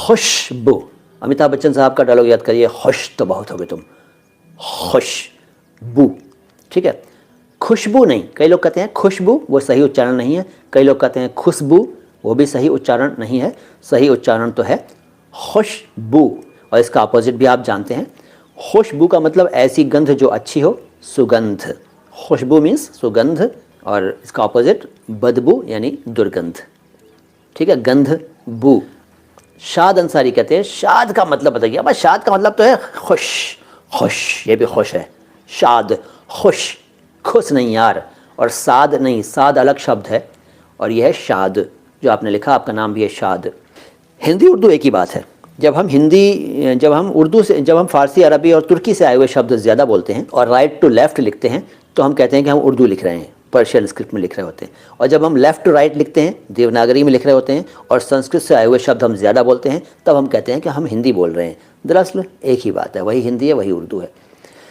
खुशबू, अमिताभ बच्चन साहब का डायलॉग याद करिए, खुश तो बहुत हो गए तुम, खुशबू, ठीक है। खुशबू नहीं, कई लोग कहते हैं खुशबू, वो सही उच्चारण नहीं है। कई लोग कहते हैं खुशबू, वो भी सही उच्चारण नहीं है। सही उच्चारण तो है खुशबू, और इसका अपोजिट भी आप जानते हैं। खुशबू का मतलब ऐसी गंध जो अच्छी हो, सुगंध। खुशबू मीन्स सुगंध, और इसका अपोजिट बदबू यानी दुर्गंध, ठीक है। गंध बू। शाद अंसारी कहते हैं शाद का मतलब बताइए। अब शाद का मतलब तो है खुश, खुश, ये भी खुश है, शाद, खुश, खुश नहीं यार, और साद नहीं, साद अलग शब्द है, और यह है शाद, जो आपने लिखा, आपका नाम भी है शाद। हिंदी उर्दू एक ही बात है। जब हम उर्दू से, जब हम फारसी, अरबी और तुर्की से आए हुए शब्द ज़्यादा बोलते हैं और राइट टू लेफ़्ट लिखते हैं तो हम कहते हैं कि हम उर्दू लिख रहे हैं, पर्शियन स्क्रिप्ट में लिख रहे होते हैं। और जब हम लेफ़्ट टू राइट लिखते हैं, देवनागरी में लिख रहे होते हैं, और संस्कृत से आए हुए शब्द हम ज़्यादा बोलते हैं, तब हम कहते हैं कि हम हिंदी बोल रहे हैं। दरअसल एक ही बात है, वही हिंदी है, वही उर्दू है।